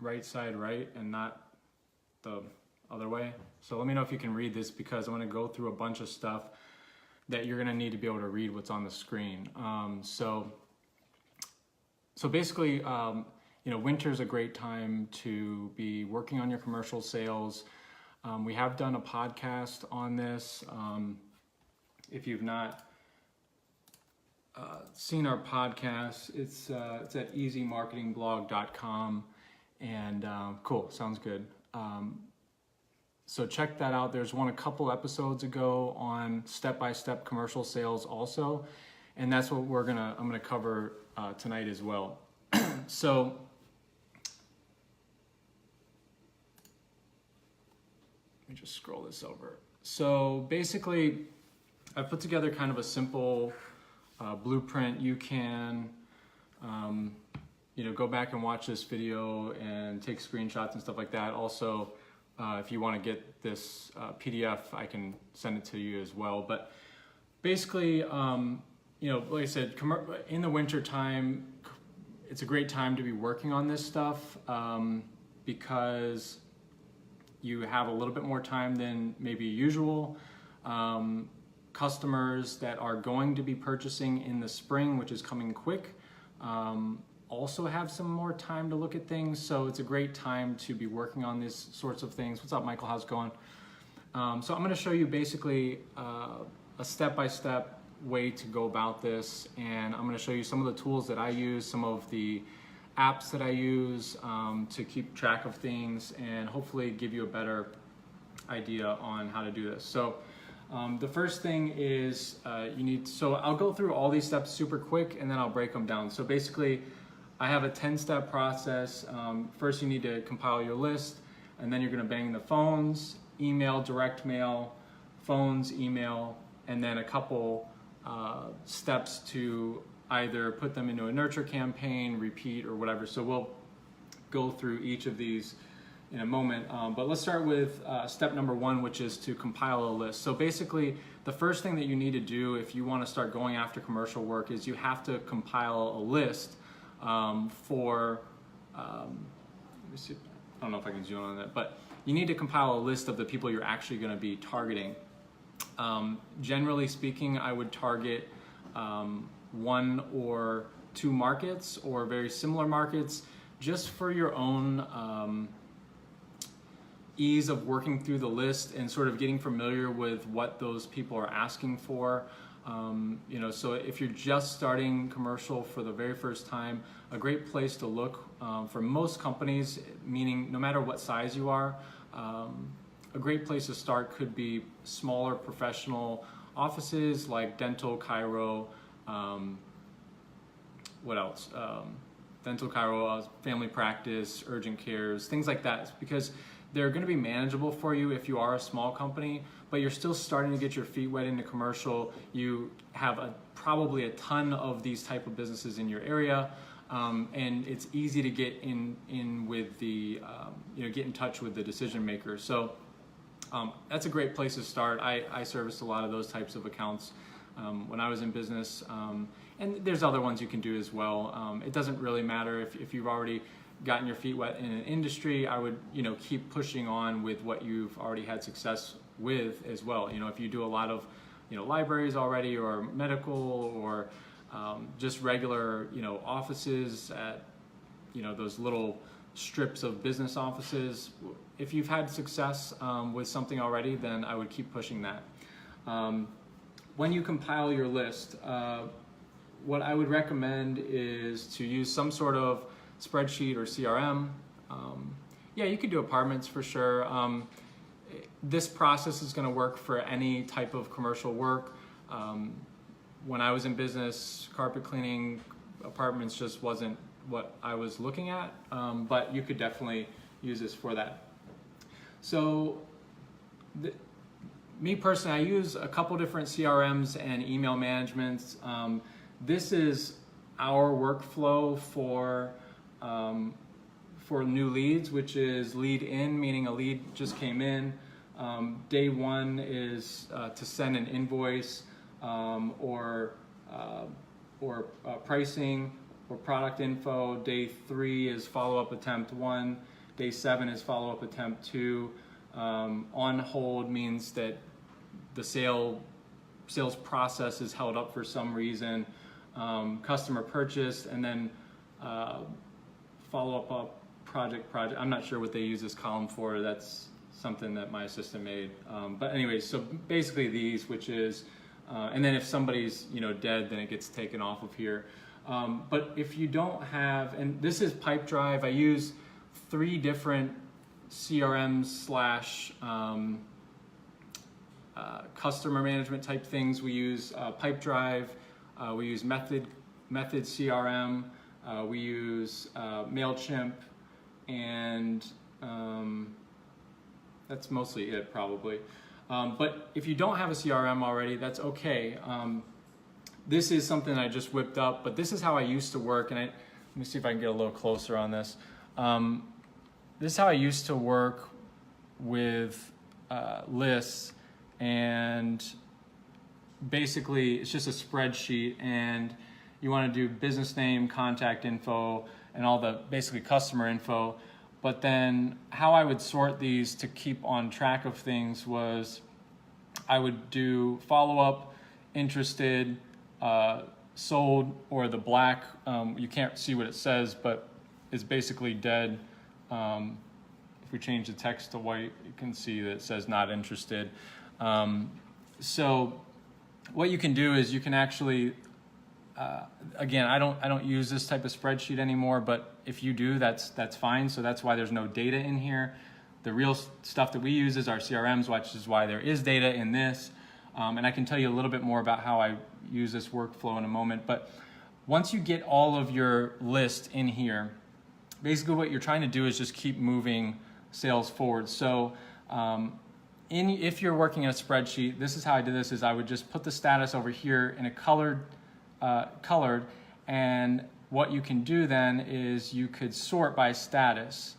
right side right and not the other way. So let me know if you can read this, because I'm going to go through a bunch of stuff that you're going to need to be able to read what's on the screen. So basically, winter is a great time to be working on your commercial sales. We have done a podcast on this. If you've not seen our podcast, it's at easymarketingblog.com, and cool, sounds good. So check that out. There's one a couple episodes ago on step-by-step commercial sales also, and that's what I'm gonna cover tonight as well. So let me just scroll this over. So basically, I put together kind of a simple blueprint. You can go back and watch this video and take screenshots and stuff like that. Also, if you want to get this PDF, I can send it to you as well. But basically, like I said, in the winter time, it's a great time to be working on this stuff because you have a little bit more time than maybe usual. Customers that are going to be purchasing in the spring, which is coming quick, also have some more time to look at things. So it's a great time to be working on these sorts of things. What's up, Michael? How's it going? So I'm going to show you basically a step-by-step way to go about this, and I'm going to show you some of the tools that I use, some of the apps that I use to keep track of things, and hopefully give you a better idea on how to do this. So the first thing is so I'll go through all these steps super quick, and then I'll break them down. So basically, I have a 10-step process. First, you need to compile your list, and then you're going to bang the phones, email, direct mail, phones, email, and then a couple steps to either put them into a nurture campaign, repeat, or whatever. So we'll go through each of these in a moment, but let's start with step number one, which is to compile a list. So basically, the first thing that you need to do if you want to start going after commercial work is you have to compile a list for, let me see, I don't know if I can zoom on that, but you need to compile a list of the people you're actually going to be targeting. Generally speaking, I would target one or two markets or very similar markets, just for your own ease of working through the list and sort of getting familiar with what those people are asking for. So if you're just starting commercial for the very first time, a great place to look for most companies, meaning no matter what size you are, a great place to start could be smaller professional offices like dental, chiro, what else? Dental, chiro, family practice, urgent cares, things like that, because they're going to be manageable for you if you are a small company, but you're still starting to get your feet wet into commercial. You have probably a ton of these type of businesses in your area, and it's easy to get in with the, get in touch with the decision makers. So that's a great place to start. I serviced a lot of those types of accounts when I was in business, and there's other ones you can do as well. It doesn't really matter if you've already gotten your feet wet in an industry. I would keep pushing on with what you've already had success with as well. If you do a lot of libraries already, or medical, or just regular offices at those little strips of business offices, if you've had success with something already, then I would keep pushing that. When you compile your list, what I would recommend is to use some sort of spreadsheet or CRM. Yeah, you could do apartments for sure. This process is going to work for any type of commercial work. When I was in business, carpet cleaning, apartments just wasn't what I was looking at, but you could definitely use this for that. So me personally, I use a couple different CRMs and email managements. This is our workflow for new leads, which is lead in, meaning a lead just came in. Day one is to send an invoice or pricing, or product info. Day 3 is follow-up attempt 1. Day 7 is follow-up attempt 2. On hold means that the sales process is held up for some reason. Customer purchase, and then follow-up project. I'm not sure what they use this column for. That's something that my assistant made. But anyways, so basically these, which is, and then if somebody's dead, then it gets taken off of here. But if you don't have, and this is Pipedrive. I use 3 different CRMs slash customer management type things. We use Pipedrive, we use Method CRM, we use MailChimp, and that's mostly it probably. But if you don't have a CRM already, that's okay. This is something I just whipped up, but this is how I used to work, and let me see if I can get a little closer on this. This is how I used to work with lists, and basically it's just a spreadsheet, and you want to do business name, contact info, and all the basically customer info. But then how I would sort these to keep on track of things was I would do follow-up, interested, sold, or the black. You can't see what it says, but it's basically dead. If we change the text to white, you can see that it says not interested. So what you can do is you can actually, again, I don't use this type of spreadsheet anymore, but if you do, that's fine. So that's why there's no data in here. The real stuff that we use is our CRMs, which is why there is data in this. And I can tell you a little bit more about how I use this workflow in a moment. But once you get all of your list in here, basically what you're trying to do is just keep moving sales forward. So if you're working in a spreadsheet, this is how I did this, is I would just put the status over here in a colored, and what you can do then is you could sort by status.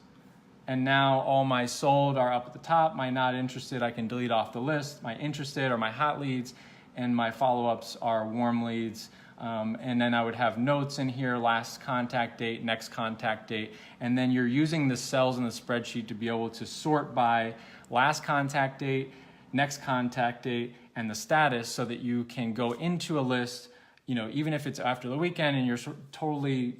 And now all my sold are up at the top, my not interested I can delete off the list, my interested are my hot leads, and my follow-ups are warm leads. And then I would have notes in here, last contact date, next contact date, and then you're using the cells in the spreadsheet to be able to sort by last contact date, next contact date, and the status, so that you can go into a list, even if it's after the weekend and you're totally,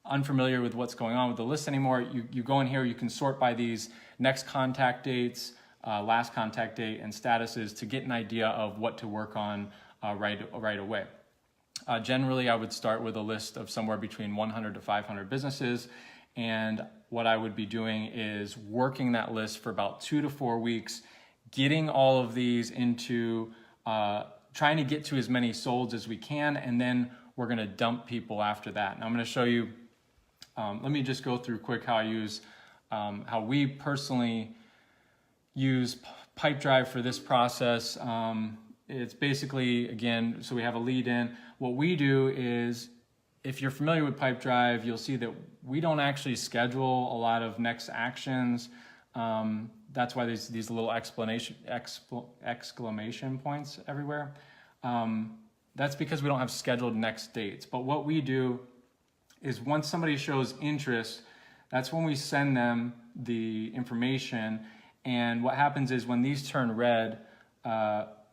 unfamiliar with what's going on with the list anymore, you go in here, you can sort by these next contact dates, last contact date, and statuses to get an idea of what to work on right away. Generally, I would start with a list of somewhere between 100 to 500 businesses, and what I would be doing is working that list for about 2 to 4 weeks, getting all of these into, trying to get to as many solds as we can, and then we're going to dump people after that. And I'm going to show you, let me just go through quick how I use, how we personally use Pipedrive for this process. It's basically, again, so we have a lead in. What we do is, if you're familiar with Pipedrive, you'll see that we don't actually schedule a lot of next actions. That's why there's these little exclamation points everywhere. That's because we don't have scheduled next dates. But what we do is, once somebody shows interest, that's when we send them the information. And what happens is, when these turn red,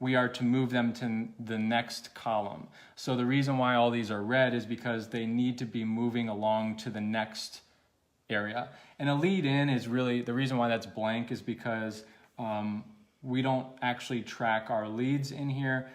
we are to move them to the next column. So the reason why all these are red is because they need to be moving along to the next area. And a lead in is really, the reason why that's blank is because we don't actually track our leads in here.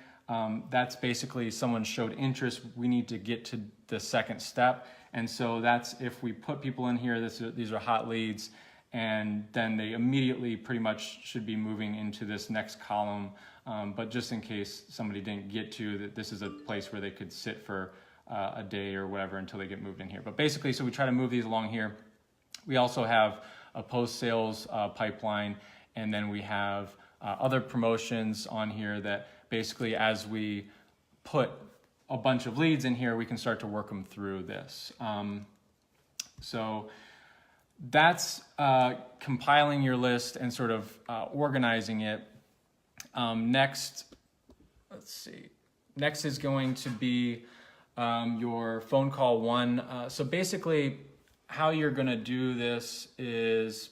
That's basically someone showed interest, we need to get to the second step. And so that's, if we put people in here, these are hot leads, and then they immediately pretty much should be moving into this next column. But just in case somebody didn't get to, that this is a place where they could sit for a day or whatever until they get moved in here. But basically, so we try to move these along here. We also have a post-sales pipeline, and then we have other promotions on here that basically, as we put a bunch of leads in here, we can start to work them through this. So that's compiling your list and sort of organizing it. Next, let's see. Next is going to be your phone call one. So basically, how you're going to do this is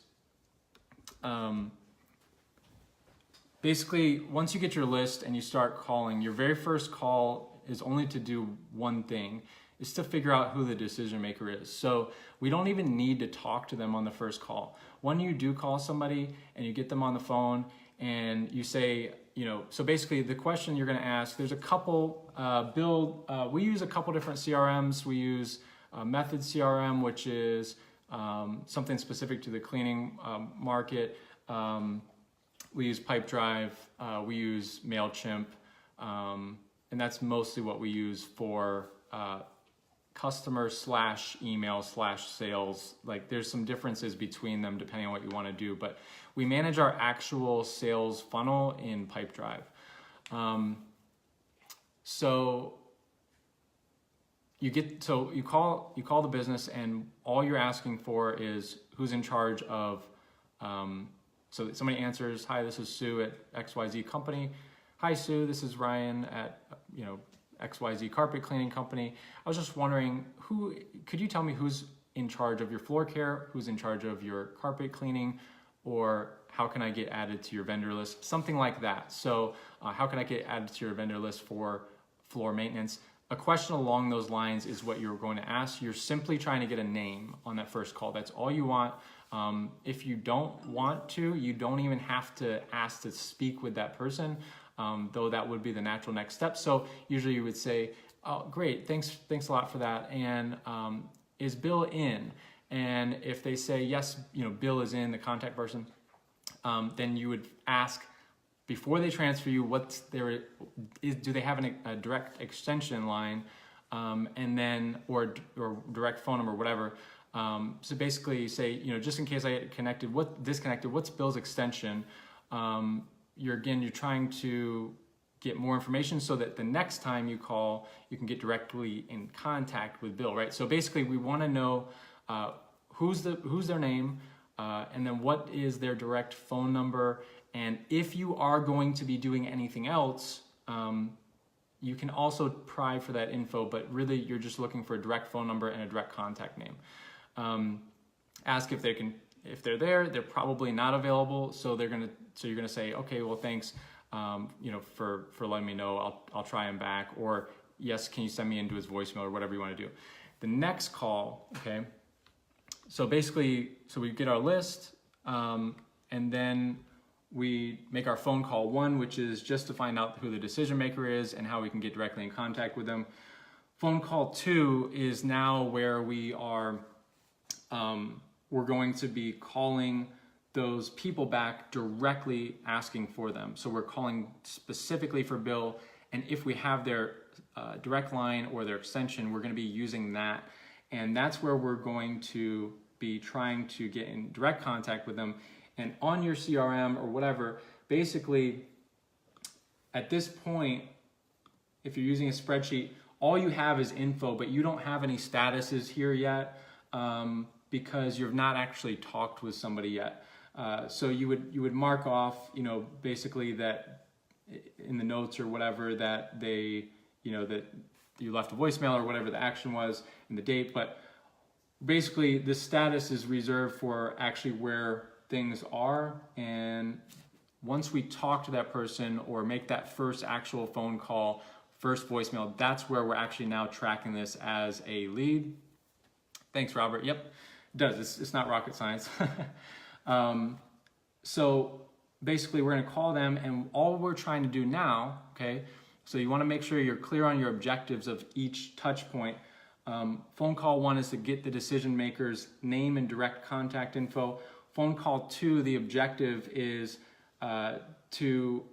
basically once you get your list and you start calling, your very first call is only to do one thing, is to figure out who the decision maker is. So we don't even need to talk to them on the first call. When you do call somebody and you get them on the phone and you say, so basically the question you're going to ask, there's a couple, Bill, we use a couple different CRMs. We use Method CRM, which is something specific to the cleaning market. We use Pipedrive, we use MailChimp, and that's mostly what we use for customer / email / sales. Like there's some differences between them depending on what you want to do, but we manage our actual sales funnel in Pipedrive. So you call the business, and all you're asking for is who's in charge of. So somebody answers, "Hi, this is Sue at XYZ company." "Hi, Sue, this is Ryan at XYZ carpet cleaning company. I was just wondering, could you tell me who's in charge of your floor care, who's in charge of your carpet cleaning, or how can I get added to your vendor list?" Something like that. So how can I get added to your vendor list for floor maintenance? A question along those lines is what you're going to ask. You're simply trying to get a name on that first call. That's all you want. If you don't want to, you don't even have to ask to speak with that person, though that would be the natural next step. So usually you would say, "Oh, great, thanks a lot for that. And is Bill in?" And if they say yes, Bill is in, the contact person, then you would ask before they transfer you, do they have a direct extension line, and then or direct phone number, whatever. So basically, say just in case I get disconnected, what's Bill's extension? You're trying to get more information so that the next time you call, you can get directly in contact with Bill, right? So basically, we want to know who's their name, and then what is their direct phone number. And if you are going to be doing anything else, you can also pry for that info, but really you're just looking for a direct phone number and a direct contact name. Ask if they're there. They're probably not available, so you're gonna say, "Okay, well, thanks, for letting me know. I'll try him back," or "Yes, can you send me into his voicemail," or whatever you want to do. The next call, okay. So basically, we get our list, and then we make our phone call one, which is just to find out who the decision maker is and how we can get directly in contact with them. Phone call two is now where we are. We're going to be calling those people back directly asking for them. So we're calling specifically for Bill, and if we have their direct line or their extension, we're going to be using that, and that's where we're going to be trying to get in direct contact with them. And on your CRM or whatever, basically at this point, if you're using a spreadsheet, all you have is info, but you don't have any statuses here yet, because you've not actually talked with somebody yet. So you would mark off, basically that in the notes or whatever that they, that you left a voicemail or whatever the action was and the date. But basically the status is reserved for actually where things are. And once we talk to that person or make that first actual phone call, first voicemail, that's where we're actually now tracking this as a lead. Thanks, Robert. Yep, it does. It's not rocket science. So basically we're going to call them, and all we're trying to do now, okay, so you want to make sure you're clear on your objectives of each touch point. Phone call one is to get the decision maker's name and direct contact info. Phone call two, the objective is to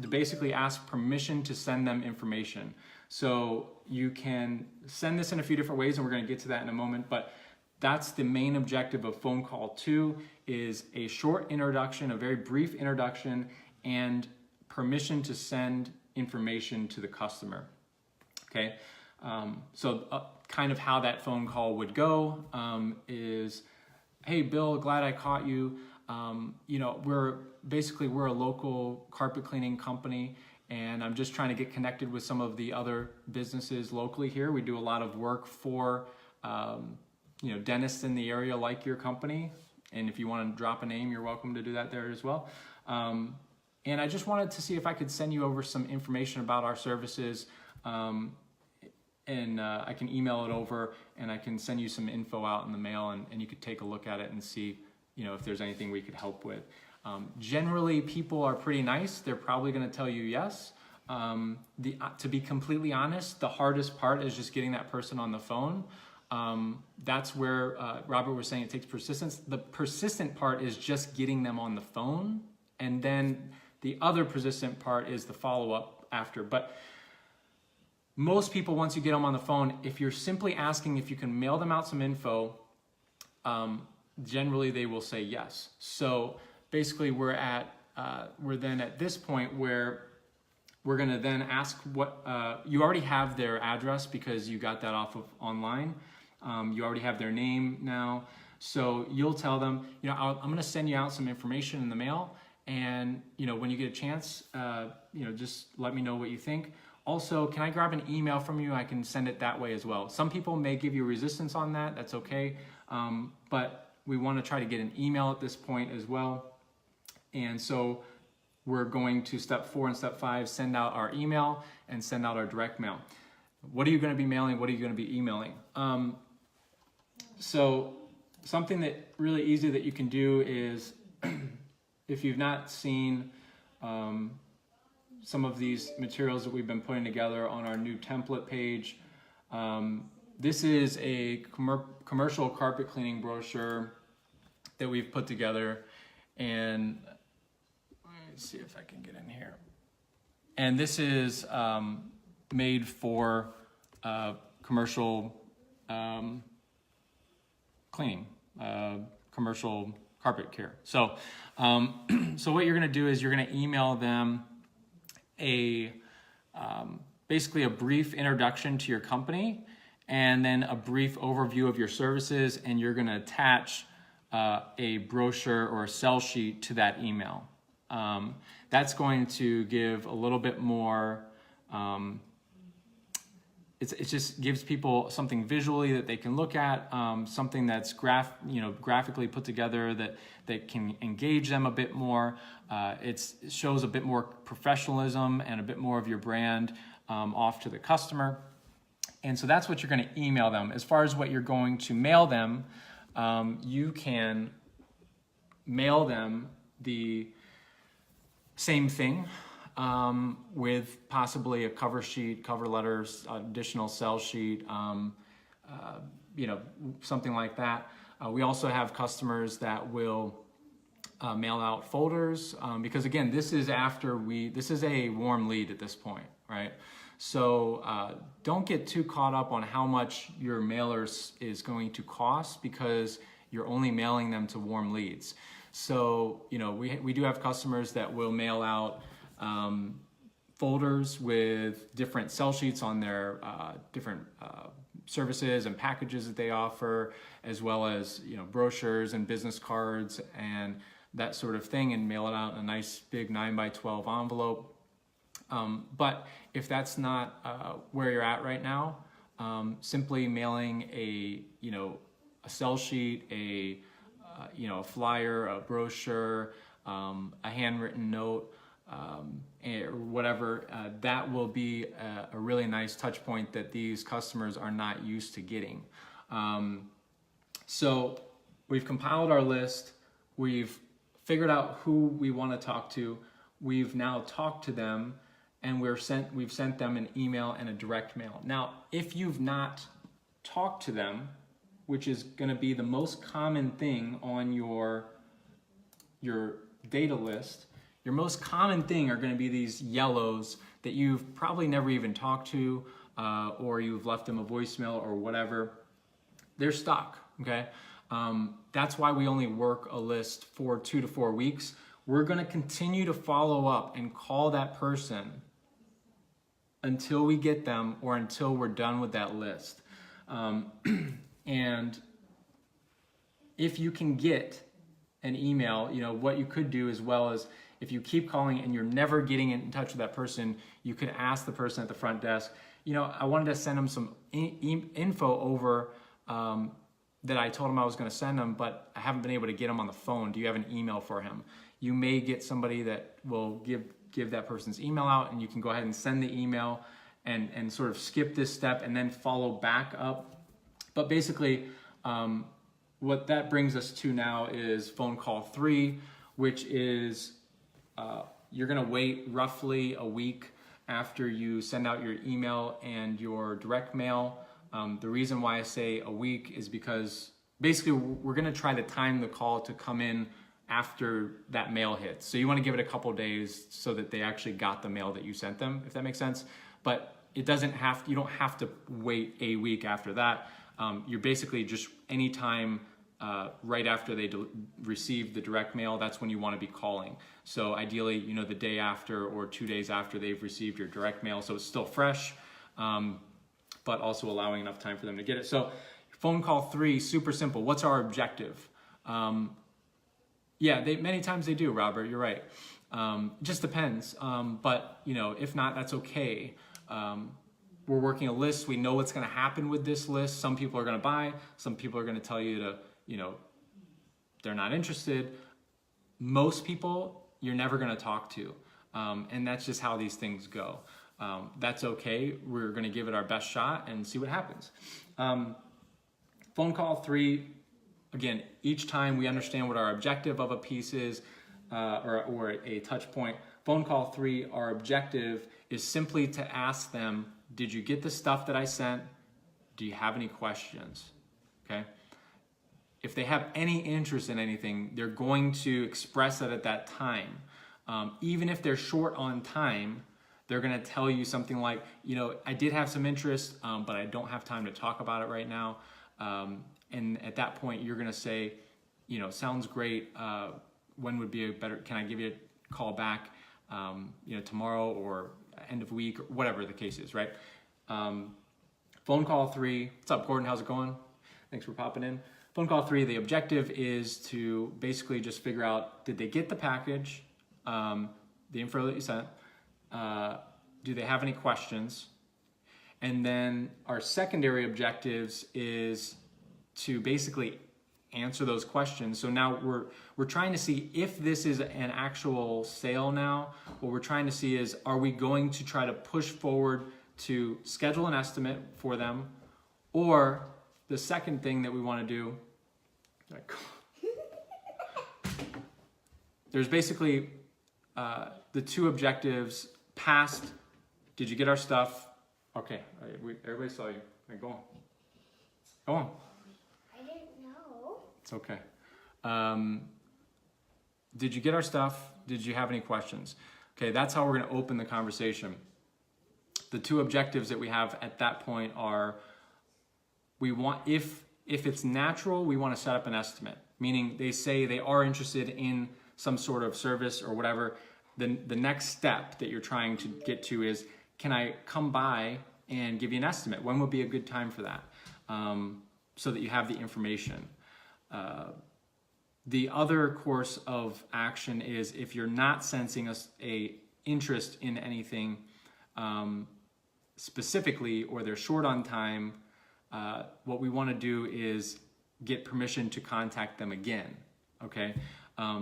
basically ask permission to send them information. So you can send this in a few different ways, and we're going to get to that in a moment, but that's the main objective of phone call two, is a short introduction, a very brief introduction, and permission to send information to the customer. Okay, so kind of how that phone call would go is, "Hey, Bill, glad I caught you. We're a local carpet cleaning company, and I'm just trying to get connected with some of the other businesses locally here. We do a lot of work for dentists in the area like your company, and if you want to drop a name, you're welcome to do that there as well. And I just wanted to see if I could send you over some information about our services, and I can email it over, and I can send you some info out in the mail, and you could take a look at it and see, if there's anything we could help with. Generally, people are pretty nice. They're probably going to tell you yes. To be completely honest, the hardest part is just getting that person on the phone. That's where Robert was saying it takes persistence. The persistent part is just getting them on the phone, and then the other persistent part is the follow-up after. But most people, once you get them on the phone, if you're simply asking if you can mail them out some info, generally they will say yes. So basically we're then at this point where we're gonna then ask what, you already have their address because you got that off of online. You already have their name now. So you'll tell them, I'm gonna send you out some information in the mail, and when you get a chance, just let me know what you think. Also, can I grab an email from you? I can send it that way as well. Some people may give you resistance on that, that's okay. But we wanna try to get an email at this point as well. And so we're going to step 4 and step 5, send out our email and send out our direct mail. What are you going to be mailing? What are you going to be emailing? So something that really easy that you can do is, if you've not seen some of these materials that we've been putting together on our new template page, this is a commercial carpet cleaning brochure that we've put together, and let's see if I can get in here. And this is made for commercial cleaning, commercial carpet care. So, so what you're going to do is you're going to email them basically a brief introduction to your company, and then a brief overview of your services, and you're going to attach a brochure or a sell sheet to that email. That's going to give a little bit more, it just gives people something visually that they can look at, something that's graphically put together that can engage them a bit more. It shows a bit more professionalism and a bit more of your brand off to the customer. And so that's what you're going to email them. As far as what you're going to mail them, you can mail them the same thing, with possibly a cover sheet, cover letters, additional sell sheet, something like that. We also have customers that will mail out folders, because again, this is a warm lead at this point, right? So don't get too caught up on how much your mailers is going to cost, because you're only mailing them to warm leads. So, we do have customers that will mail out folders with different sell sheets on their different services and packages that they offer, as well as, brochures and business cards and that sort of thing, and mail it out in a nice big 9x12 envelope. But if that's not where you're at right now, simply mailing a sell sheet, a flyer, a brochure, a handwritten note, or whatever, that will be a really nice touch point that these customers are not used to getting. So we've compiled our list, we've figured out who we want to talk to, we've now talked to them, and we've sent them an email and a direct mail. Now, if you've not talked to them, which is going to be the most common thing on your data list, your most common thing are going to be these yellows that you've probably never even talked to, or you've left them a voicemail or whatever. They're stuck, okay? That's why we only work a list for 2 to 4 weeks. We're going to continue to follow up and call that person until we get them, or until we're done with that list. And if you can get an email, what you could do as well is, if you keep calling and you're never getting in touch with that person, you could ask the person at the front desk, you know, I wanted to send them some info over that I told him I was going to send him, but I haven't been able to get him on the phone. Do you have an email for him? You may get somebody that will give that person's email out, and you can go ahead and send the email and sort of skip this step and then follow back up. But basically, what that brings us to now is phone call 3, which is you're going to wait roughly a week after you send out your email and your direct mail. The reason why I say a week is because basically we're going to try to time the call to come in after that mail hits. So you want to give it a couple of days so that they actually got the mail that you sent them, if that makes sense. But you don't have to wait a week after that. You're basically just anytime right after they receive the direct mail, that's when you want to be calling. So ideally, you know, the day after or 2 days after they've received your direct mail, so it's still fresh, but also allowing enough time for them to get it. So phone call 3, super simple. What's our objective? Yeah, many times they do, Robert, you're right. It just depends, but you know, if not, that's okay. We're working a list. We know what's going to happen with this list. Some people are going to buy. Some people are going to tell you to, you know, they're not interested. Most people you're never going to talk to. And that's just how these things go. That's okay. We're going to give it our best shot and see what happens. Phone call 3, again, each time we understand what our objective of a piece is or a touch point. Phone call 3, our objective is simply to ask them, did you get the stuff that I sent? Do you have any questions? Okay. If they have any interest in anything, they're going to express it at that time. Even if they're short on time, they're going to tell you something like, you know, I did have some interest, but I don't have time to talk about it right now. And at that point, you're going to say, you know, sounds great. When would be can I give you a call back, you know, tomorrow or end of week, or whatever the case is, right? Phone call 3. What's up, Gordon? How's it going? Thanks for popping in. Phone call 3, the objective is to basically just figure out, did they get the package, the info that you sent? Do they have any questions? And then our secondary objectives is to basically answer those questions. So now we're trying to see if this is an actual sale now. What we're trying to see is, are we going to try to push forward to schedule an estimate for them? Or the second thing that we want to do, there's basically the 2 objectives. Past, did you get our stuff? Okay, everybody saw you. Right, go on. Go on. I didn't know. It's okay. Did you get our stuff? Did you have any questions? Okay, that's how we're going to open the conversation. The 2 objectives that we have at that point are, we want, if it's natural, we want to set up an estimate, meaning they say they are interested in some sort of service or whatever. Then the next step that you're trying to get to is, can I come by and give you an estimate? When would be a good time for that? So that you have the information. The other course of action is, if you're not sensing a interest in anything specifically, or they're short on time, what we want to do is get permission to contact them again. Okay,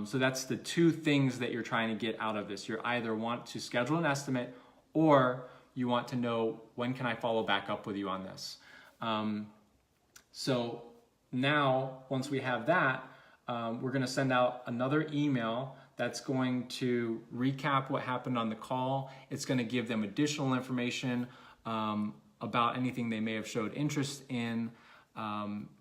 so that's the 2 things that you're trying to get out of this. You either want to schedule an estimate, or you want to know, when can I follow back up with you on this? So now, once we have that, we're going to send out another email that's going to recap what happened on the call. It's going to give them additional information about anything they may have showed interest in.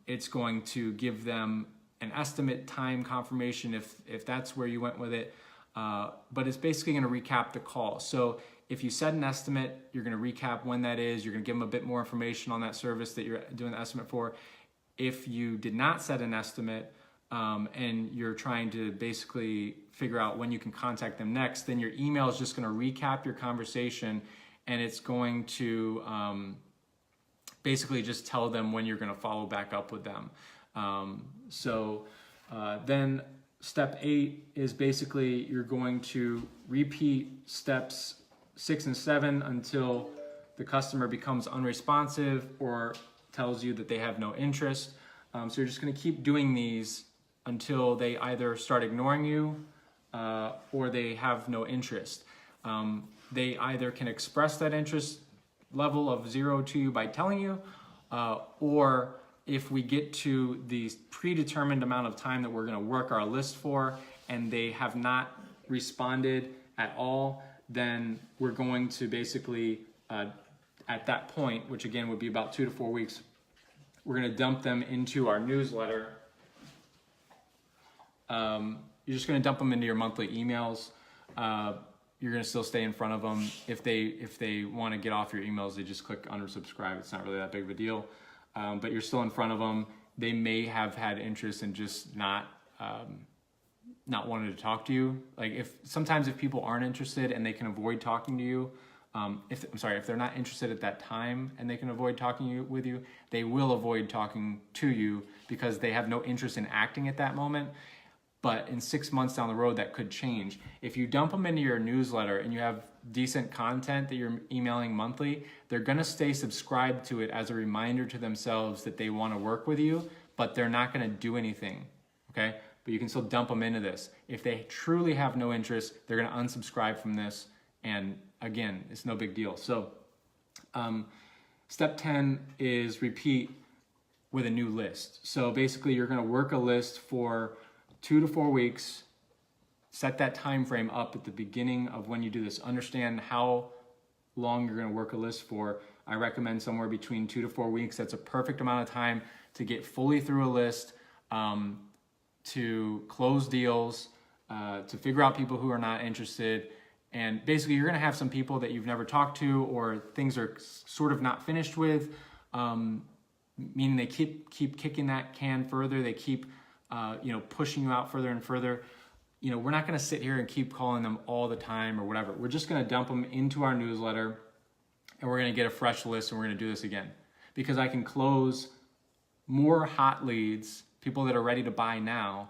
It's going to give them an estimate time confirmation if that's where you went with it. But it's basically going to recap the call. So if you set an estimate, you're going to recap when that is. You're going to give them a bit more information on that service that you're doing the estimate for. If you did not set an estimate, and you're trying to basically figure out when you can contact them next, then your email is just going to recap your conversation, and it's going to basically just tell them when you're going to follow back up with them. Then Step 8 is basically you're going to repeat steps 6 and 7 until the customer becomes unresponsive or tells you that they have no interest. So you're just going to keep doing these until they either start ignoring you or they have no interest. They either can express that interest level of 0 to you by telling you, or if we get to the predetermined amount of time that we're going to work our list for and they have not responded at all, then we're going to basically, at that point, which again would be about 2 to 4 weeks, we're going to dump them into our newsletter. You're just going to dump them into your monthly emails. You're going to still stay in front of them. If they want to get off your emails, they just click unsubscribe. It's not really that big of a deal. But you're still in front of them. They may have had interest in just not wanting to talk to you. Like sometimes if people aren't interested and they can avoid talking to you, if they're not interested at that time and they can avoid talking with you, they will avoid talking to you because they have no interest in acting at that moment. But in 6 months down the road, that could change. If you dump them into your newsletter and you have decent content that you're emailing monthly, they're gonna stay subscribed to it as a reminder to themselves that they wanna work with you, but they're not gonna do anything, okay? But you can still dump them into this. If they truly have no interest, they're gonna unsubscribe from this, and again, it's no big deal. So step 10 is repeat with a new list. So basically you're gonna work a list for 2 to 4 weeks, set that time frame up at the beginning of when you do this. Understand how long you're gonna work a list for. I recommend somewhere between 2 to 4 weeks. That's a perfect amount of time to get fully through a list, to close deals, to figure out people who are not interested. And basically you're gonna have some people that you've never talked to or things are sort of not finished with, meaning they keep kicking that can further. They keep pushing you out further and further. We're not gonna sit here and keep calling them all the time or whatever. We're just gonna dump them into our newsletter and we're gonna get a fresh list and we're gonna do this again. Because I can close more hot leads, people that are ready to buy now,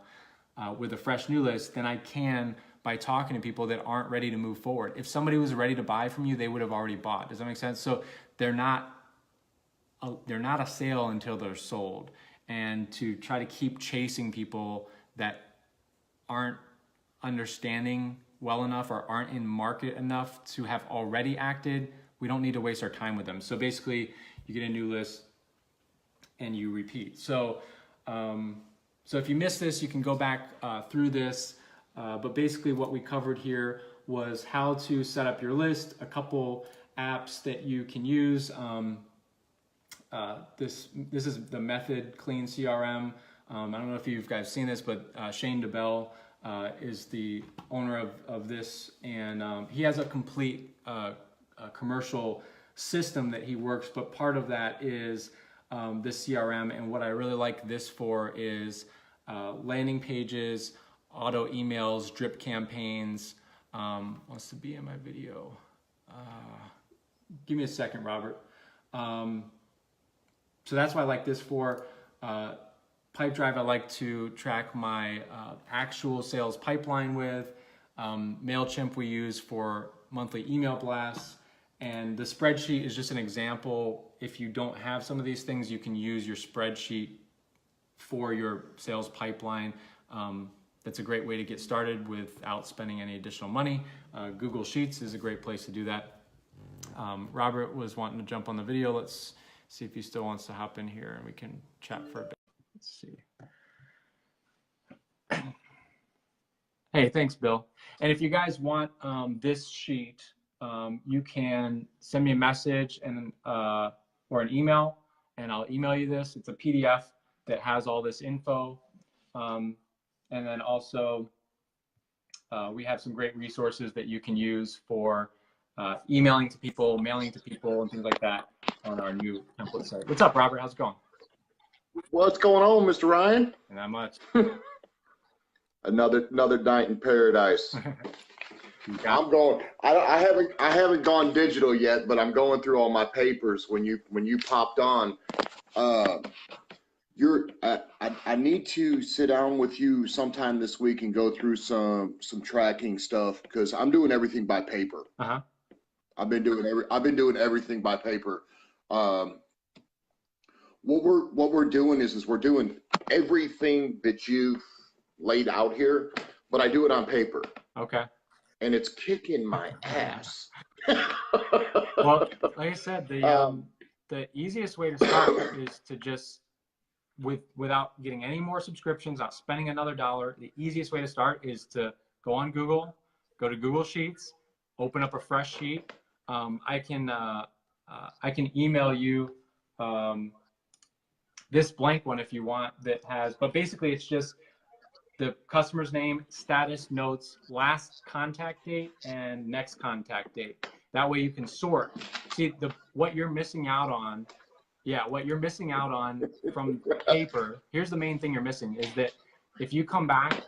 with a fresh new list than I can by talking to people that aren't ready to move forward. If somebody was ready to buy from you, they would have already bought. Does that make sense? So they're not a sale until they're sold. And to try to keep chasing people that aren't understanding well enough or aren't in market enough to have already acted, we don't need to waste our time with them. So basically, you get a new list and you repeat. So if you missed this, you can go back through this. But basically what we covered here was how to set up your list, a couple apps that you can use. This is the Method Clean CRM. I don't know if you guys seen this, but Shane DeBell is the owner of this, and he has a complete commercial system that he works, but part of that is this CRM, and what I really like this for is landing pages, auto emails, drip campaigns. Wants to be in my video. Give me a second, Robert. So that's what I like this for. Pipedrive, I like to track my actual sales pipeline with. MailChimp we use for monthly email blasts. And the spreadsheet is just an example. If you don't have some of these things, you can use your spreadsheet for your sales pipeline. That's a great way to get started without spending any additional money. Google Sheets is a great place to do that. Robert was wanting to jump on the video. Let's see if he still wants to hop in here and we can chat for a bit. Let's see. Hey, thanks, Bill. And if you guys want this sheet, you can send me a message and or an email, and I'll email you this. It's a PDF that has all this info. And then also, we have some great resources that you can use for emailing to people, mailing to people, and things like that on our new template site. What's up, Robert? How's it going? What's going on, Mr. Ryan? Not much. Another night in paradise. I'm going. I haven't gone digital yet, but I'm going through all my papers. When you popped on, I need to sit down with you sometime this week and go through some tracking stuff because I'm doing everything by paper. Uh-huh. I've been doing everything by paper. Um, what we're doing is we're doing everything that you've laid out here, but I do it on paper, Okay. and it's kicking my ass. Well, like I said, the easiest way to start is to just without getting any more subscriptions, not spending another dollar. The easiest way to start is to go on Google, go to Google Sheets, open up a fresh sheet. I can email you this blank one if you want that has, but basically it's just the customer's name, status, notes, last contact date, and next contact date. That way you can sort. See, what you're missing out on, what you're missing out on from paper, here's the main thing you're missing, is that if you come back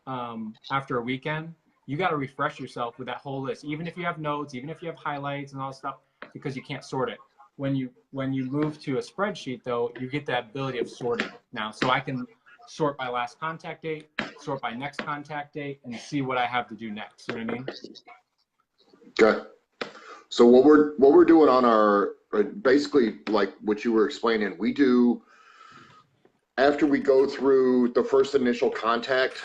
after a weekend, you got to refresh yourself with that whole list, even if you have notes, even if you have highlights and all that stuff, because you can't sort it. When you move to a spreadsheet, though, you get that ability of sorting now. So I can sort by last contact date, sort by next contact date, and see what I have to do next. You know what I mean? Okay. So what we're doing on our, basically like what you were explaining, we do after we go through the first initial contact.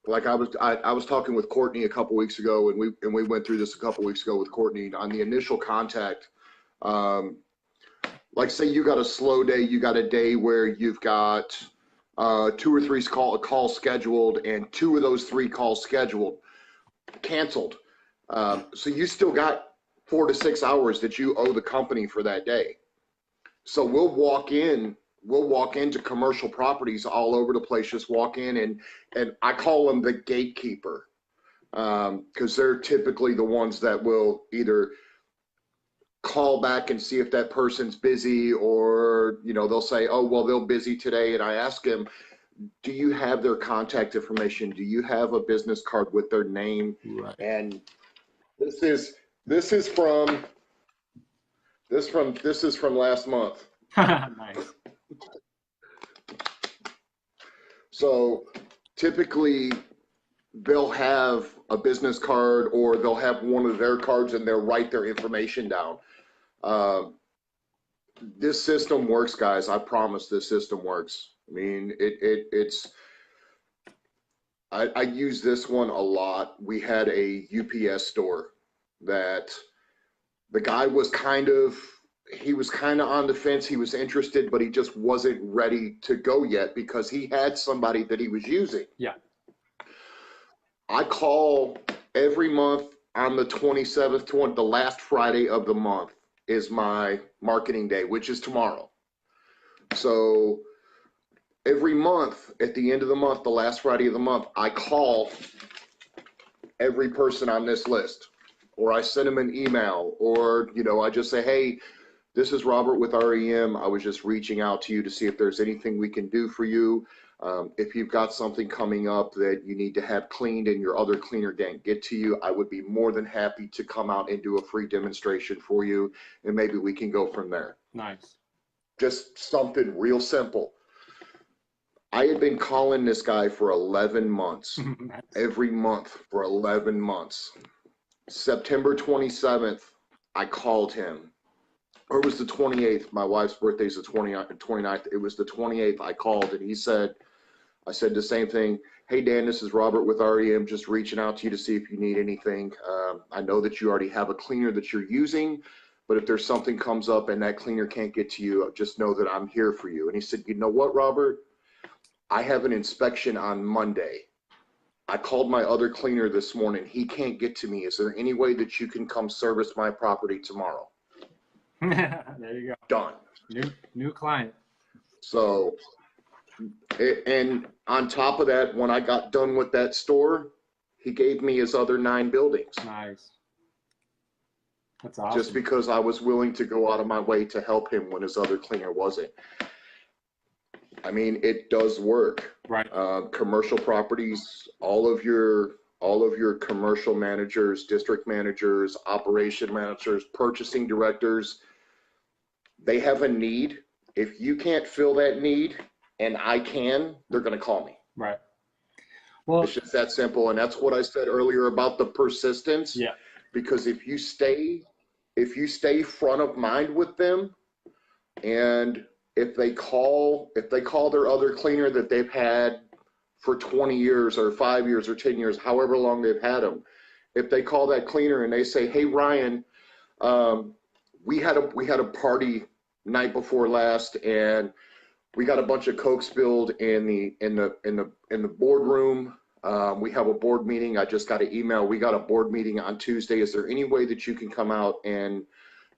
Like I was talking with Courtney a couple weeks ago, and we went through this a couple weeks ago with Courtney on the initial contact. Like say you got a slow day, you got a day where you've got 2 or 3 calls scheduled, and 2 of those 3 calls scheduled canceled. So you still got 4 to 6 hours that you owe the company for that day. So we'll walk into commercial properties all over the place, just walk in and I call them the gatekeeper, because they're typically the ones that will either call back and see if that person's busy, or they'll say, oh well, they're busy today, and I ask them, do you have their contact information? Do you have a business card with their name? Right. And this is from last month. Nice. So typically they'll have a business card, or they'll have one of their cards and they'll write their information down. This system works, guys. I promise this system works. I mean, I use this one a lot. We had a UPS store that the guy was kind of on the fence. He was interested, but he just wasn't ready to go yet because he had somebody that he was using. Yeah. I call every month on the 27th, the last Friday of the month is my marketing day, which is tomorrow. So every month, at the end of the month, the last Friday of the month, I call every person on this list, or I send them an email, or, I just say, hey, this is Robert with REM. I was just reaching out to you to see if there's anything we can do for you. If you've got something coming up that you need to have cleaned and your other cleaner can't get to you, I would be more than happy to come out and do a free demonstration for you, and maybe we can go from there. Nice. Just something real simple. I had been calling this guy for 11 months, every month for 11 months. September 27th, I called him. Or it was the 28th. My wife's birthday is the 29th. It was the 28th. I called, and I said the same thing. Hey, Dan, this is Robert with REM, just reaching out to you to see if you need anything. I know that you already have a cleaner that you're using, but if there's something comes up and that cleaner can't get to you, just know that I'm here for you. And he said, you know what, Robert? I have an inspection on Monday. I called my other cleaner this morning. He can't get to me. Is there any way that you can come service my property tomorrow? There you go. Done. New client. So, and on top of that, when I got done with that store, he gave me his other 9 buildings. Nice. That's awesome. Just because I was willing to go out of my way to help him when his other cleaner wasn't. I mean, it does work. Right. Commercial properties, all of your commercial managers, district managers, operation managers, purchasing directors, they have a need if you can't fill that need and I can, they're going to call me. Right. Well, It's just that simple. And that's what I said earlier about the persistence. yeah. Because if you stay front of mind with them, and if they call their other cleaner that they've had for 20 years or 5 years or 10 years, however long they've had them, if they call that cleaner and they say, "Hey Ryan, we had a party night before last, and we got a bunch of Coke spilled in the boardroom. We have a board meeting. I just got an email. We got a board meeting on Tuesday. Is there any way that you can come out and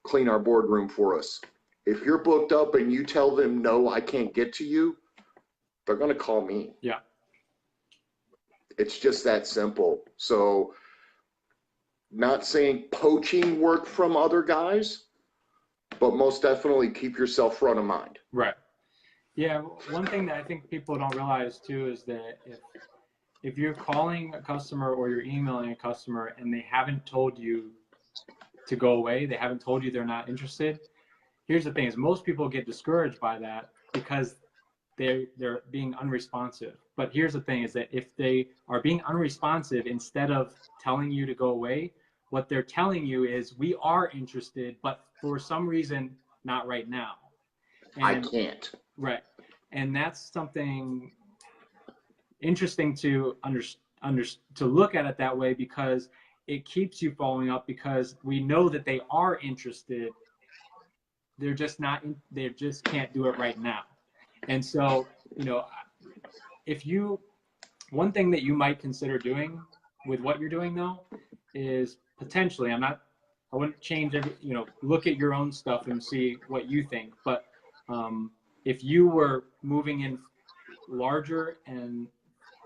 clean our boardroom for us?" If you're booked up and you tell them, "No, I can't get to you," they're going to call me. Yeah. It's just that simple. So, not saying poaching work from other guys, but most definitely keep yourself front of mind. Right. Yeah. One thing that I think people don't realize too is that if you're calling a customer or you're emailing a customer and they haven't told you to go away, they haven't told you they're not interested. Here's the thing: is most people get discouraged by that because they're being unresponsive. But here's the thing: is that if they are being unresponsive, instead of telling you to go away, what they're telling you is, "We are interested, but for some reason, not right now." And, I can't. Right. And that's something interesting to to look at it that way, because it keeps you following up, because we know that they are interested. They're just not, they just can't do it right now. And so, one thing that you might consider doing with what you're doing though, is potentially, I wouldn't change look at your own stuff and see what you think. But if you were moving in larger and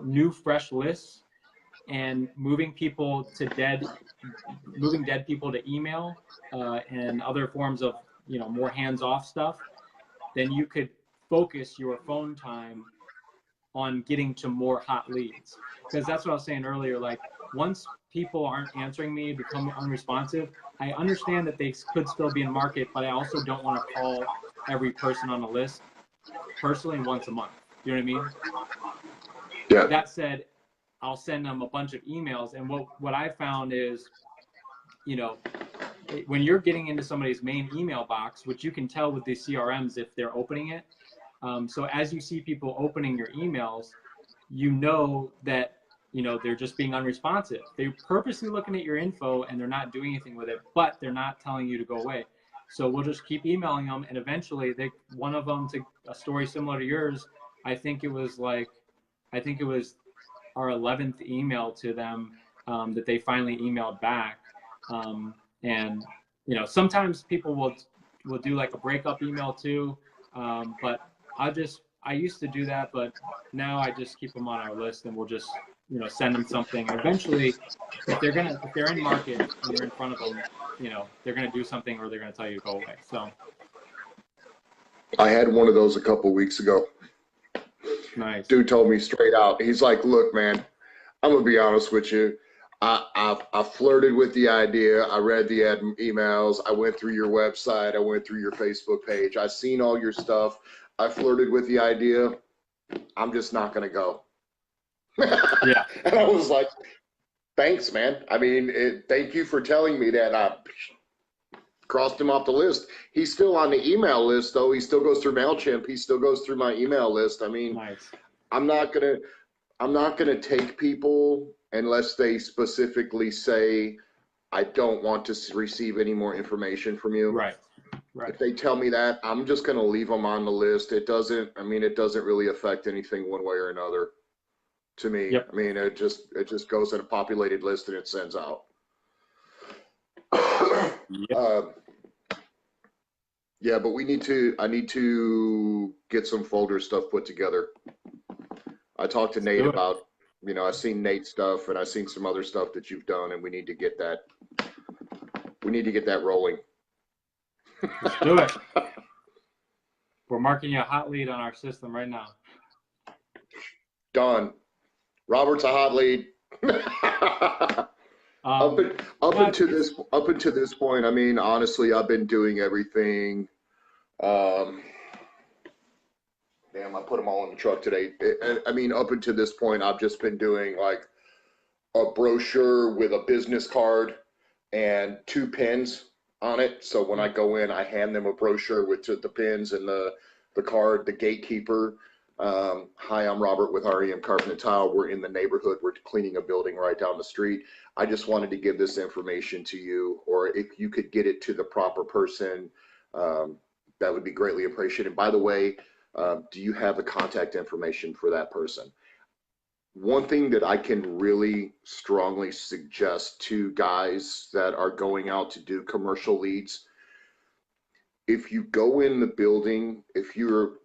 new fresh lists and moving dead people to email and other forms of more hands-off stuff, then you could focus your phone time on getting to more hot leads. Because that's what I was saying earlier, like once people aren't answering me, become unresponsive, I understand that they could still be in market, but I also don't want to call every person on the list personally once a month. You know what I mean? Yeah. That said, I'll send them a bunch of emails, and what I found is, when you're getting into somebody's main email box, which you can tell with the CRMs if they're opening it. So as you see people opening your emails, that they're just being unresponsive. They're purposely looking at your info and they're not doing anything with it, but they're not telling you to go away. So we'll just keep emailing them, and eventually one of them, to a story similar to yours, I think it was our 11th email to them that they finally emailed back. And sometimes people will do like a breakup email too, but I used to do that, but now I just keep them on our list, and we'll just send them something. Eventually, if they're in market and you're in front of them, they're gonna do something, or they're gonna tell you to go away. So I had one of those a couple weeks ago. nice. Dude told me straight out. He's like, "Look, man, I'm gonna be honest with you. I flirted with the idea. I read the emails. I went through your website. I went through your Facebook page. I seen all your stuff. I flirted with the idea. I'm just not gonna go." Yeah. And I was like, "Thanks, man. I mean, thank you for telling me that." I crossed him off the list. He's still on the email list, though. He still goes through MailChimp. He still goes through my email list. I mean, Nice. I'm not gonna take people unless they specifically say, "I don't want to receive any more information from you." Right. If they tell me that, I'm just gonna leave them on the list. It doesn't really affect anything one way or another to me. Yep. I mean, it just goes in a populated list and it sends out. Yep. Yeah, but I need to get some folder stuff put together. I talked to Nate about, I've seen Nate's stuff and I've seen some other stuff that you've done, and we need to get that rolling. Let's do it. We're marking you a hot lead on our system right now. Done. Robert's a hot lead. Up until this point, I mean, honestly, I've been doing everything. Damn, I put them all in the truck today. I mean, up until this point, I've just been doing like a brochure with a business card and 2 pins on it. So when I go in, I hand them a brochure with the pins and the card, the gatekeeper. Hi, I'm Robert with REM Carpet and Tile. We're in the neighborhood. We're cleaning a building right down the street. I just wanted to give this information to you, or if you could get it to the proper person, that would be greatly appreciated. And by the way, do you have the contact information for that person? One thing that I can really strongly suggest to guys that are going out to do commercial leads, if you go in the building, if you're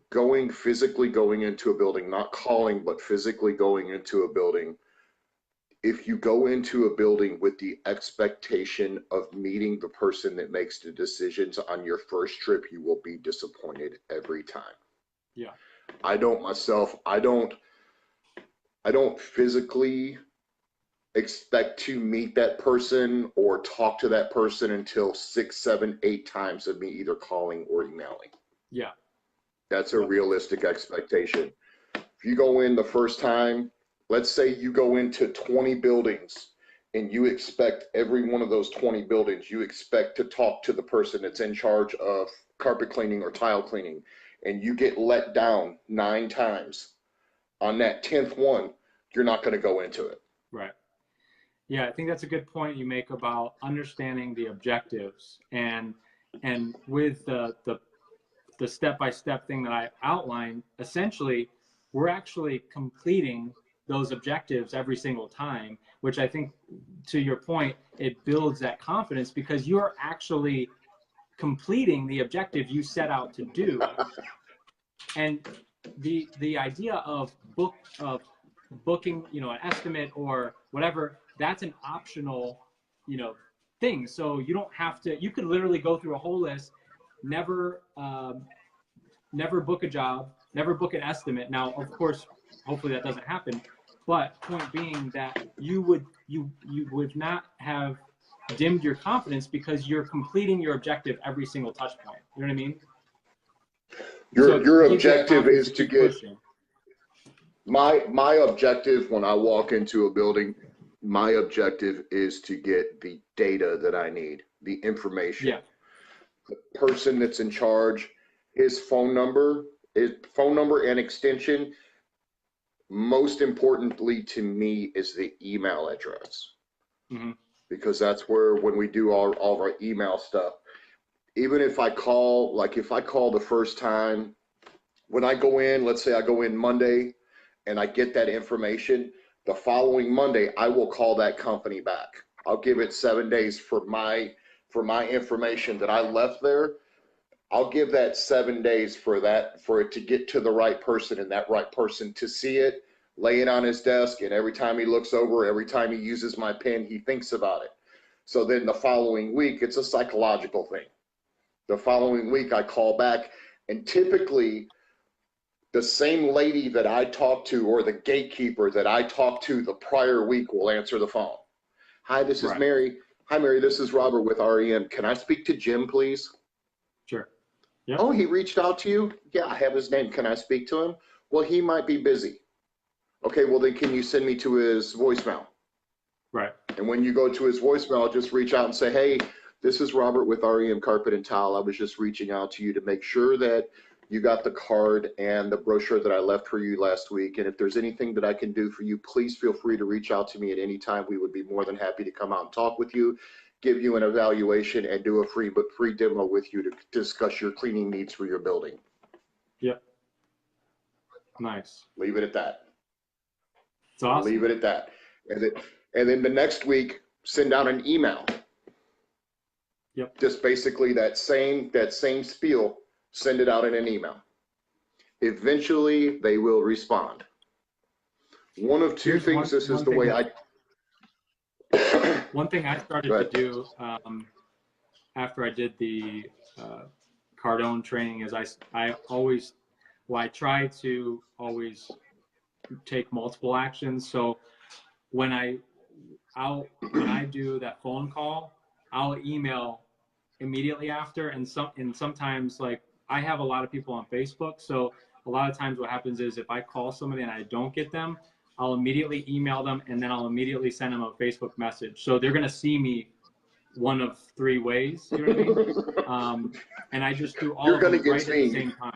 physically going into a building, not calling, but physically going into a building, if you go into a building with the expectation of meeting the person that makes the decisions on your first trip, you will be disappointed every time. Yeah. I don't physically expect to meet that person or talk to that person until 6, 7, 8 times of me either calling or emailing. Yeah. That's a realistic expectation. If you go in the first time, let's say you go into 20 buildings and you expect every one of those 20 buildings, you expect to talk to the person that's in charge of carpet cleaning or tile cleaning, and you get let down 9 times. On that 10th one, you're not going to go into it. Right. Yeah, I think that's a good point you make about understanding the objectives, and with the step-by-step thing that I outlined, essentially, we're actually completing those objectives every single time, which I think, to your point, it builds that confidence because you're actually completing the objective you set out to do. And the idea of booking, an estimate or whatever, that's an optional, thing. So you don't have to, you could literally go through a whole list, never book a job, never book an estimate. Now, of course, hopefully that doesn't happen. But point being that you would not have dimmed your confidence because you're completing your objective every single touch point. You know what I mean? Your objective is to get pushing. My objective when I walk into a building, my objective is to get the data that I need, the information. Yeah. The person that's in charge, his phone number and extension. Most importantly to me is the email address. Mm-hmm. Because that's where, when we do all of our email stuff, even if I call, like if I call the first time, when I go in, let's say I go in Monday and I get that information, the following Monday, I will call that company back. I'll give it 7 days for my information that I left there. I'll give that 7 days for it to get to the right person, and that right person to see it, lay it on his desk, and every time he looks over, every time he uses my pen, he thinks about it. So then the following week, it's a psychological thing. The following week I call back, and typically the same lady that I talked to or the gatekeeper that I talked to the prior week will answer the phone. Hi, this is Mary. Hi, Mary, this is Robert with REM. Can I speak to Jim, please? Sure. Yep. Oh, he reached out to you? Yeah, I have his name. Can I speak to him? Well, he might be busy. Okay, well then can you send me to his voicemail? Right. And when you go to his voicemail, just reach out and say, hey, this is Robert with REM Carpet and Tile. I was just reaching out to you to make sure that you got the card and the brochure that I left for you last week. And if there's anything that I can do for you, please feel free to reach out to me at any time. We would be more than happy to come out and talk with you, give you an evaluation, and do a free demo with you to discuss your cleaning needs for your building. Yep. Nice. Leave it at that. It's awesome. Leave it at that. And then the next week, send out an email. Yep. Just basically that same spiel, send it out in an email. Eventually, they will respond. One of two things, this is the way I... One thing I started to do after I did the Cardone training is I try to always take multiple actions. So when I do that phone call, I'll email immediately after, and sometimes, like, I have a lot of people on Facebook, so a lot of times what happens is if I call somebody and I don't get them, I'll immediately email them and then I'll immediately send them a Facebook message. So they're going to see me one of three ways, you know what I mean? And I just do all You're of gonna them get right at the seen. same time.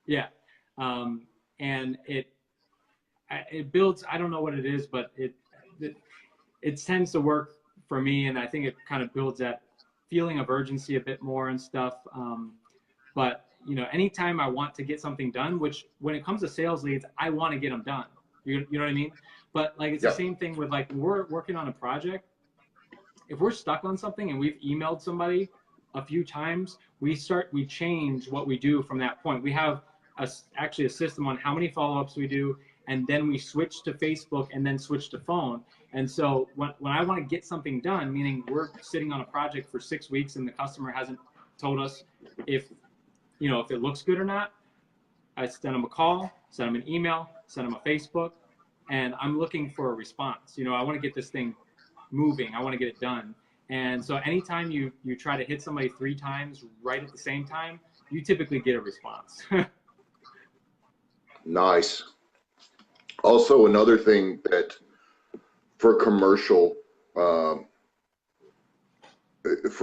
Yeah. And it builds, I don't know what it is, but it tends to work for me. And I think it kind of builds that feeling of urgency a bit more and stuff. But you know, anytime I want to get something done, which when it comes to sales leads, I want to get them done. You know what I mean? But like, it's Yep. the same thing with like, when we're working on a project, if we're stuck on something and we've emailed somebody a few times, we change what we do from that point. We have actually a system on how many follow-ups we do, and then we switch to Facebook and then switch to phone. And so when I want to get something done, meaning we're sitting on a project for 6 weeks and the customer hasn't told us if it looks good or not, I send them a call, send them an email, send them a Facebook, and I'm looking for a response. You know, I want to get this thing moving. I want to get it done. And so anytime you try to hit somebody 3 times right at the same time, you typically get a response. Nice. Also, another thing that for commercial, for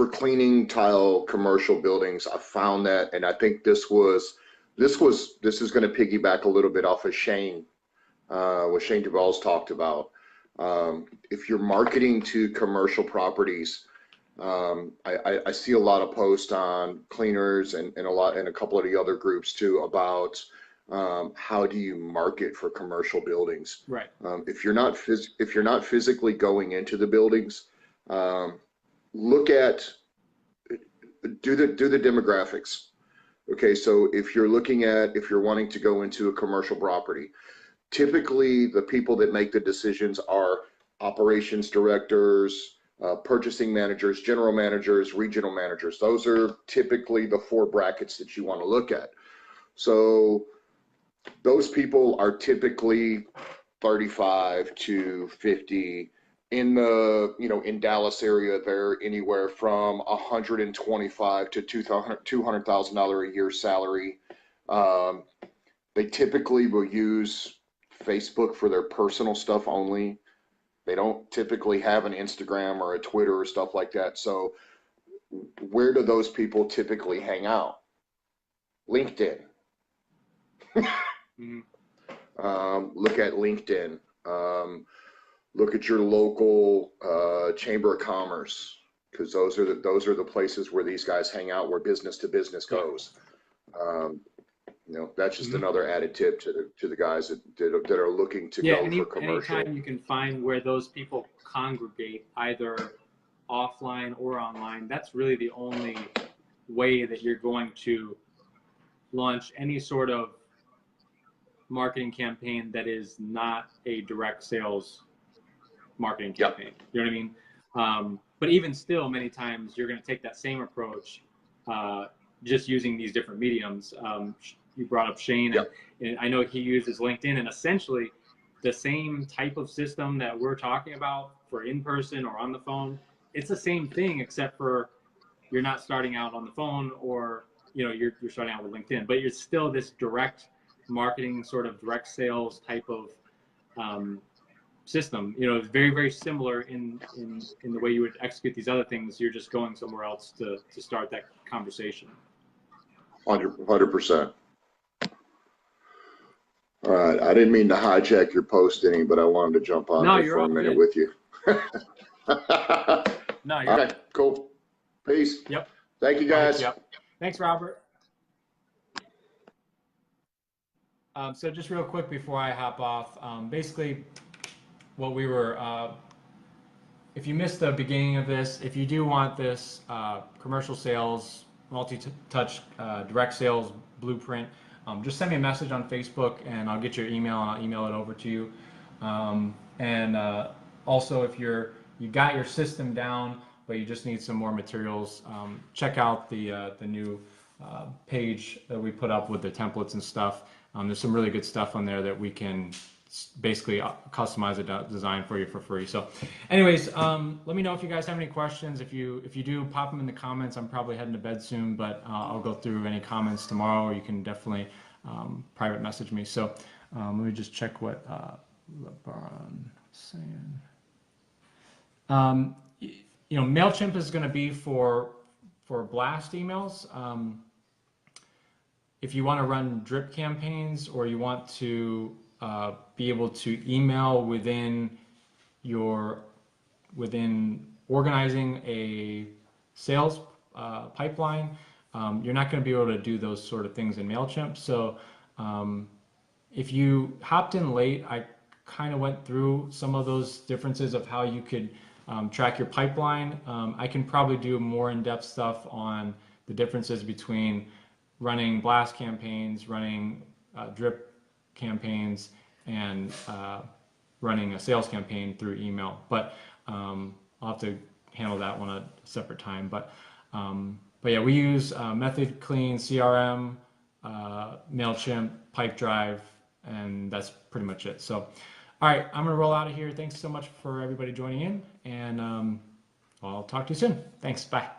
cleaning tile commercial buildings, I found that, and I think this is going to piggyback a little bit off of Shane, what Shane Duvall's talked about. If you're marketing to commercial properties, I see a lot of posts on cleaners and a couple of the other groups too about how do you market for commercial buildings. Right. If you're not physically going into the buildings, look at do the demographics. Okay, so if you're wanting to go into a commercial property, typically the people that make the decisions are operations directors, purchasing managers, general managers, regional managers. Those are typically the 4 brackets that you want to look at. So those people are typically 35 to 50. In the, in Dallas area, they're anywhere from $125 to $200,000 a year salary. They typically will use Facebook for their personal stuff only. They don't typically have an Instagram or a Twitter or stuff like that. So where do those people typically hang out? LinkedIn. Mm-hmm. Look at LinkedIn. Look at your local Chamber of Commerce, because those are the places where these guys hang out, where business to business goes. That's just another added tip to the guys that are looking to go for commercial. Anytime you can find where those people congregate, either offline or online, that's really the only way that you're going to launch any sort of marketing campaign that is not a direct sales marketing campaign. Yep. You know what I mean? But even still, many times you're going to take that same approach, just using these different mediums. You brought up Shane, yep. and I know he uses LinkedIn, and essentially the same type of system that we're talking about for in-person or on the phone. It's the same thing, except for you're not starting out on the phone, or you're starting out with LinkedIn, but you're still this direct marketing, sort of direct sales type of system. It's very, very similar in the way you would execute these other things. You're just going somewhere else to start that conversation. 100%. All right, I didn't mean to hijack your post any, but I wanted to jump on here for a minute with you. No, you're okay, cool. Peace. Yep. Thank you, guys. Right, yep. Thanks, Robert. So just real quick before I hop off, basically what we were, if you missed the beginning of this, if you do want this commercial sales, multi-touch direct sales blueprint, just send me a message on Facebook and I'll get your email and I'll email it over to you. Also, if you got your system down, but you just need some more materials, check out the new page that we put up with the templates and stuff. There's some really good stuff on there that we can basically customize a design for you for free. So anyways, let me know if you guys have any questions. If you do, pop them in the comments. I'm probably heading to bed soon, but I'll go through any comments tomorrow, or you can definitely private message me. So let me just check what LeBron was saying. MailChimp is going to be for blast emails. If you want to run drip campaigns, or you want to be able to email within organizing a sales pipeline, you're not going to be able to do those sort of things in MailChimp. So if you hopped in late, I kind of went through some of those differences of how you could track your pipeline. I can probably do more in-depth stuff on the differences between running blast campaigns, running drip campaigns, and running a sales campaign through email. But I'll have to handle that one at a separate time. But yeah, we use Method Clean, CRM, MailChimp, Pipedrive, and that's pretty much it. So, all right, I'm gonna roll out of here. Thanks so much for everybody joining in, and I'll talk to you soon. Thanks, bye.